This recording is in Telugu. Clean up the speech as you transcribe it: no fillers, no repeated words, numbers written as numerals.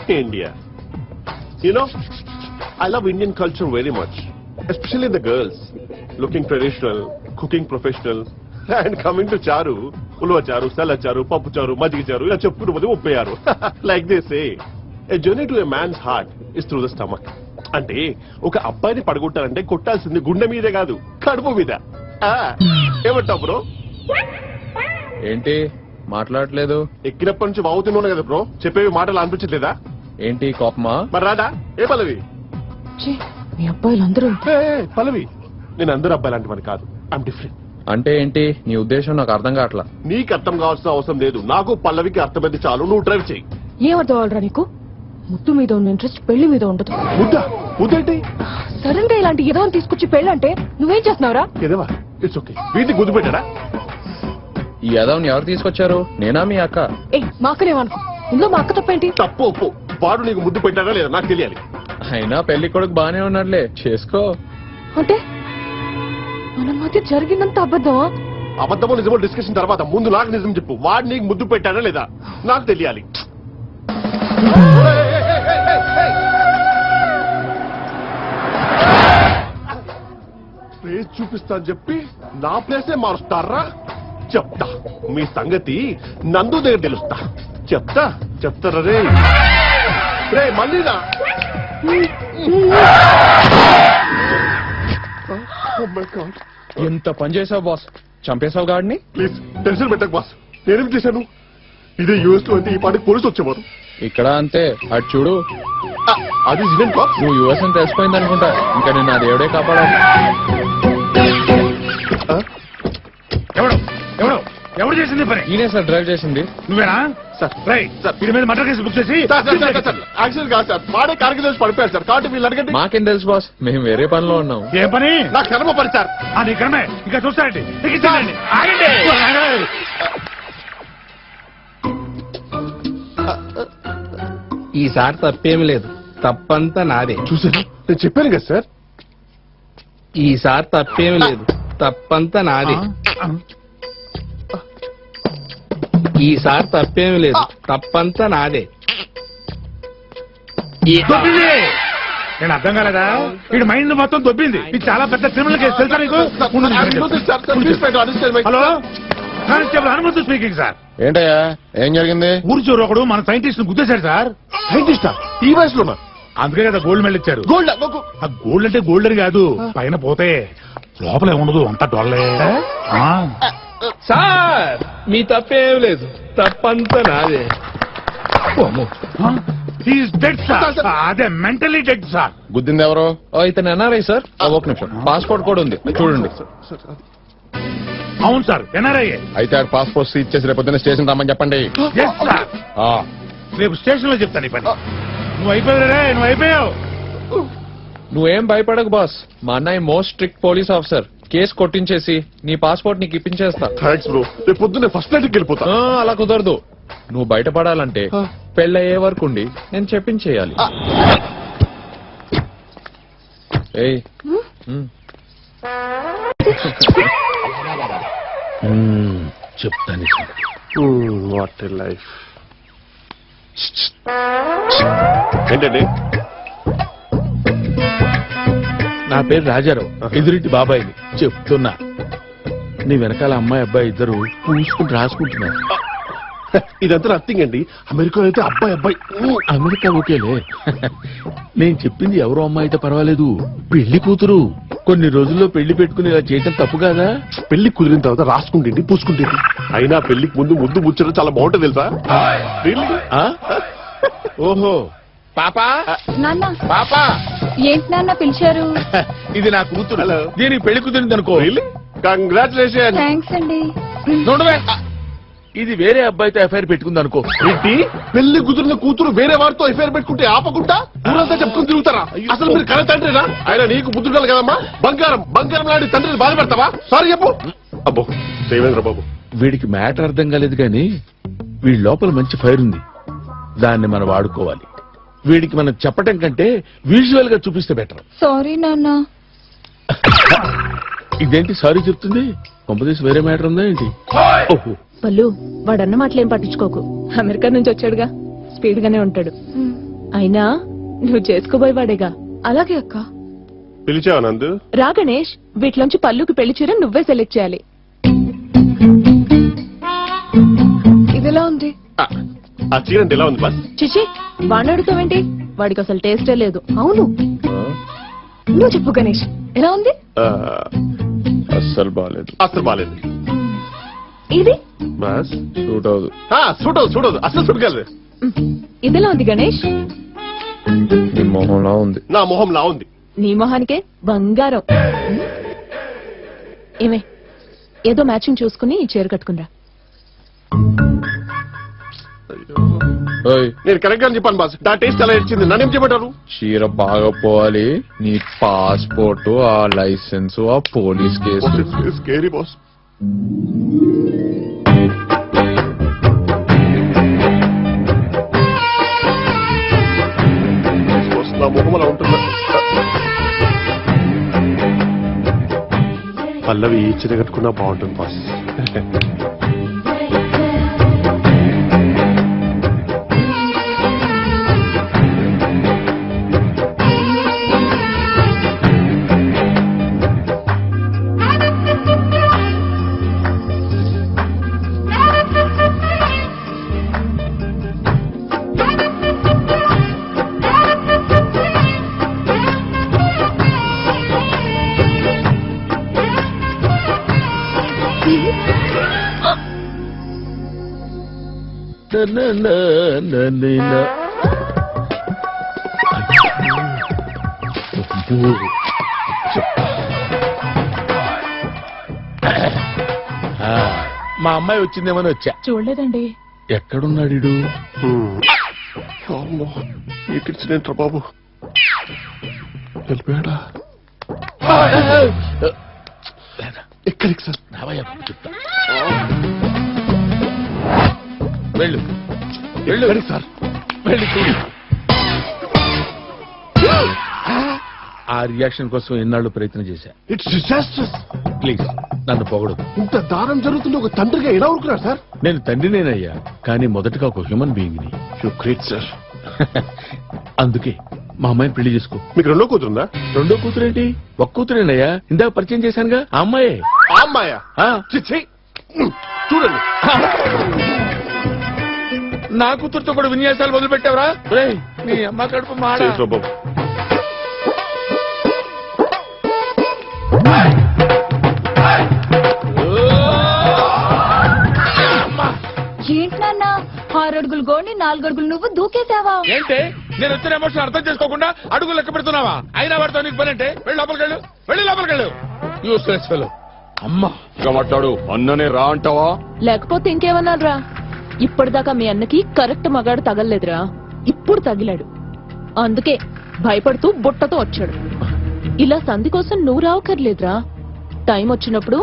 India. You know, I love Indian culture very much, especially the girls, looking traditional, cooking professional, and coming to charu, ulva charu, sala charu, pappu charu, majigi charu, ila cheppukuntu pode uppayaru. Like they say, a journey to a man's heart is through the stomach. అంటే ఒక అబ్బాయిని పడగొట్టాలంటే కొట్టాల్సింది గుండె మీదే కాదు, కడుపు మీద. ఏమంటావు బ్రో? ఏంటి మాట్లాడలేదు? ఎక్కినప్పటి నుంచి వాగుతున్నాను కదా బ్రో, చెప్పేవి మాటలు అనిపించట్లేదా? ఏంటి కోపమా? మరి రాదా? ఏ పల్లవి? మీ అబ్బాయిలందరూ పల్లవి, నేను అందరూ అబ్బాయి లాంటి వాడిని కాదు. I'm different. అంటే ఏంటి నీ ఉద్దేశం? నాకు అర్థం కావట్లా. నీకు అర్థం కావాల్సిన అవసరం లేదు, నాకు పల్లవికి అర్థమైంది చాలు. నువ్వు డ్రైవ్ చేయి. ఏమర్థం అవ్వాలరా నీకు? ముద్దు మీద ఉన్న ఇంట్రెస్ట్ పెళ్లి మీద ఉండదు. ముద్దేంటి? సడన్ గా ఇలాంటి ఏదో తీసుకొచ్చి పెళ్ళి అంటే నువ్వేం చేస్తున్నావురా? ఏదేవా, ఇట్స్ ఓకే. వీటికి గుద్దు పెట్టాడా? ఈ యదవ్ని ఎవరు తీసుకొచ్చారు? నేనా మీ అక్క? మా అక్కనేమనుకో, ఇందులో మా అక్క తప్పేంటి? తప్పు ఒప్పు. వాడు నీకు ముద్దు పెట్టాడా లేదా నాకు తెలియాలి. అయినా పెళ్లి కొడుకు బానే ఉన్నాడులే, చేసుకో. అంటే మన మధ్య జరిగిందంత అబద్ధమా? అబద్ధమో నిజమో డిస్కషన్ తర్వాత ముందు నాకు నిజం చెప్పు. వాడు నీకు ముద్దు పెట్టాడా లేదా నాకు తెలియాలి. ప్లేస్ చూపిస్తా అని చెప్పి నా ప్లేసే మారుస్తారా? చెప్తా మీ సంగతి, నందు దగ్గర తెలుస్తా. చెప్తారా రే మళ్ళీనా? ఎంత పని చేసావు బాస్, చంపేశావు గాడిని. ప్లీజ్ టెన్షన్ పెట్టకు బాస్, నేనేం చేశాను? ఇదే యూఎస్ లో అంటే ఈ పాటికి పోలీసు వచ్చేవారు. ఇక్కడ అంతే, అటు చూడు. అది జిడెంట్ బాస్. నువ్వు యుఎస్ అని తెలిసిపోయింది అనుకుంటా, ఇంకా నేను నా దేవుడే కాపాడాలి. ఎవరు చేసింది పని? ఈయనే సార్ డ్రైవ్ చేసింది. నువ్వేనా సార్? వీడి మీద మర్డర్ కేసు బుక్ చేసి. యాక్చువల్ కాదు సార్, వాడే కార్కి తెలిసి పడిపోయారు సార్. కాబట్టి వీళ్ళు అడగండి. మాకేం తెలుసు బాస్, మేము వేరే పనిలో ఉన్నాం. ఏం పని? నా కర్మ పని సార్. అది కర్మే, ఇంకా చూస్తారండి. ఆగండి. ఈసారి తప్పేమి లేదు, తప్పంతా నాదే. చూసారా, నేను చెప్పాను కదా సార్. ఈసారి తప్పేమి లేదు, తప్పంతా నాదే. ఈసారి తప్పేమి లేదు, తప్పంతా నాదే. నేను అర్థం కాలేదా? వీడి మైండ్ మొత్తం దొబ్బింది. ఇది చాలా పెద్ద క్రిమినల్ కేసు, తెలుసా నీకు? Hello, constable Hanumanthu speaking sir. ఏంటయ్యా, ఏం జరిగింది? ఊరు చోరు ఒకడు మన సైంటిస్ట్ ను గుద్దేశాడు సార్. సైంటిస్టా? ఈ వయసులోనా? అందుకే కదా గోల్డ్ మెడల్ ఇచ్చారు. గోల్డ్? ఆ గోల్డ్ అంటే గోల్డ్ అని కాదు, పైన పోతే లోపల ఏముండదు, అంతా డొల్లే. సార్ మీ తప్పేమి లేదు, తప్పంతా నాదే. Dead sir. అదే మెంటలీ డెడ్ సార్. గుద్దింది ఎవరు? ఇతను ఎన్ఆర్ఐ సార్. ఒక నిమిషం, పాస్పోర్ట్ కూడా ఉంది చూడండి. అవును సార్, ఎన్ఆర్ఐ. అయితే పాస్పోర్ట్ సీజ్ చేసి రేపు పొద్దున్న స్టేషన్ రమ్మని చెప్పండి. రేపు స్టేషన్ లో చెప్తాను ఈ పని. నువ్వు అయిపోయావు, నువ్వు అయిపోయావు. నువ్వేం భయపడకు బాస్, మా అన్నయ్య most strict police officer. Case కొట్టించేసి నీ పాస్పోర్ట్ నీకు ఇప్పించేస్తా. Thanks bro. రేపు పొద్దున్నే ఫస్ట్ నైట్కి వెళ్ళిపోతా. అలా కుదరదు, నువ్వు బయటపడాలంటే పెళ్ళయ్యే వరకు ఉండి నేను చెప్పించేయాలి. ఏయ్ చెప్తాను. What a life. ఏంటండి? నా పేరు రాజారావు, ఎదురింటి బాబాయిని. చెప్తున్నా, నీ వెనకాల అమ్మాయి అబ్బాయి ఇద్దరు పూసుకుని రాసుకుంటున్నారు. ఇదంతా నథింగ్ అండి. అమెరికాలో అయితే అబ్బాయి. అమెరికా ఓకేలే, నేను చెప్పింది ఎవరో అమ్మాయి అయితే పర్వాలేదు, పెళ్లి కూతురు. కొన్ని రోజుల్లో పెళ్లి పెట్టుకుని ఇలా చేయటం తప్పు కాదా? పెళ్లి కుదిరిన తర్వాత రాసుకుంటేంటి పూసుకుంటేంటి, అయినా పెళ్లికి ముందు ముద్దు ముచ్చడం చాలా బాగుంటుంది తెలుసా? ఓహో, పాపా నాన్న. పాపా, ఏంటి నాన్న పిలిచారు? ఇది నా కూతురు, దీనికి పెళ్లి కుదిరింది అనుకో. కంగ్రాచులేషన్. థ్యాంక్స్ అండి. చూడవే, ఇది వేరే అబ్బాయితో ఎఫ్ఐఆర్ పెట్టుకుంది అనుకో. ఏంటి, పెళ్లి కుదిరిన కూతురు వేరే వారితో ఎఫ్ఐఆర్ పెట్టుకుంటే ఆపకుండా ఊరంతా చెప్పుకుని తిరుగుతారా? అసలు మీరు కన తండ్రినా? ఆయన నీకు బుద్ధుండాలి కదమ్మా. బంగారం లాంటి తండ్రిని బాధపెడతావా? సారీ చెప్పు. అబ్బో దేవేంద్ర బాబు, వీడికి మ్యాటర్ అర్థం కాలేదు కానీ వీడి లోపల మంచి ఫైర్ ఉంది, దాన్ని మనం వాడుకోవాలి. వీడికి మనం చెప్పటం కంటే విజువల్ గా చూపిస్తే బెటర్. సారీ నాన్న. ఇదేంటి సారీ చెప్తుంది? కొంపదీసి వేరే మ్యాటర్ ఉందా ఏంటి? ఓహో, పల్లు, వాడన్న మాటలేం పట్టించుకోకు. అమెరికా నుంచి వచ్చాడుగా, స్పీడ్ గానే ఉంటాడు. అయినా నువ్వు చేసుకోబోయేవాడేగా. అలాగే అక్క. పిలిచావా నందు? రా గణేష్, వీటిలోంచి పల్లుకి పెళ్లి చీర నువ్వే సెలెక్ట్ చేయాలి. ఇదెలా ఉంది? ఆ చీర అంటే ఎలా ఉంది బాస్? చిచి, వాడిని అడుగుతావేంటి? వాడికి అసలు టేస్టే లేదు. అవును, నువ్వు చెప్పు గణేష్, ఎలా ఉంది? అస్సలు బాగాలేదు. అసలు బాలేదు ఇది బాస్. సూట్ అవదు. చూడదు అసలు సూట్ కాలేదు. ఇదెలా ఉంది గణేష్? నీ మొహంలా ఉంది. నా మొహం లా ఉంది. నీ మొహానికే బంగారం. ఏమే, ఏదో మ్యాచింగ్ చూసుకుని ఈ చీర కట్టుకుందా. ఓయ్, నేను కరెక్ట్ గా చెప్పాను బాస్. నా టేస్ట్ అలా ఇచ్చింది, నన్ను ఏం చెప్పంటారు? చీర బాగా పోవాలి. నీ పాస్పోర్ట్, ఆ లైసెన్స్, ఆ పోలీస్ కేసు. Scary boss. నా మొహం అలా ఉంటుందా? పల్లవి ఈ చీర కట్టుకున్నా బాగుంటుంది బాస్. మా అమ్మాయి వచ్చిందేమని వచ్చా. చూడలేదండి. ఎక్కడున్నాడు? ఈ కిడ్స్ బాబు వెళ్ళిపోయాడా? ఎక్కడికి సార్? చెప్తా. వెళ్ళు వెళ్ళు సార్. వెళ్ళి చూడు. ఆ రియాక్షన్ కోసం ఎన్నాళ్ళు ప్రయత్నం చేశా. It's disasters. ప్లీజ్ నన్ను పొగడు. ఇంత దారుణం జరుగుతుంది ఒక తండ్రిగా ఎలా ఊరుకున్నారు సార్? నేను తండ్రినేనయ్యా, కానీ మొదటగా ఒక హ్యూమన్ బీయింగ్ ని. You great sir. అందుకే మా అమ్మాయిని పెళ్లి చేసుకో. మీకు రెండో కూతురుందా? రెండో కూతురేంటి, ఒక కూతురేనయ్యా. ఇందాక పరిచయం చేశానుగా, ఆ అమ్మాయే. ఆ అమ్మాయా? ఆ, చిచ్చి. చూడండి, నా కూతురుతో కూడా విన్యాసాలు మొదలు పెట్టావరా? నీ అమ్మ కడుపు మాడ. చేతిలో బాబు. ఏంటి నాన్న, 6 అడుగులు గోని 4 అడుగులు నువ్వు దూకేసావా? ఏంటి, నేను వచ్చిన ఎమోషన్ అర్థం చేసుకోకుండా అడుగులు లెక్క పెడుతున్నావా? అయినా వాడితో నీకు పని అంటే వెళ్ళి లోపలికెళ్ళు, వెళ్ళి లోపలికెళ్ళు. Useless fellow. అమ్మా మాట్లాడు, అన్ననే రా అంటావా? లేకపోతే ఇంకేమన్నారా? ఇప్పటిదాకా మీ అన్నకి కరెక్ట్ మగాడు తగలలేదురా, ఇప్పుడు తగిలాడు. అందుకే భయపడుతూ బుట్టతో వచ్చాడు. ఇలా సంధి కోసం నువ్వు రావక్కర్లేదురా. టైం వచ్చినప్పుడు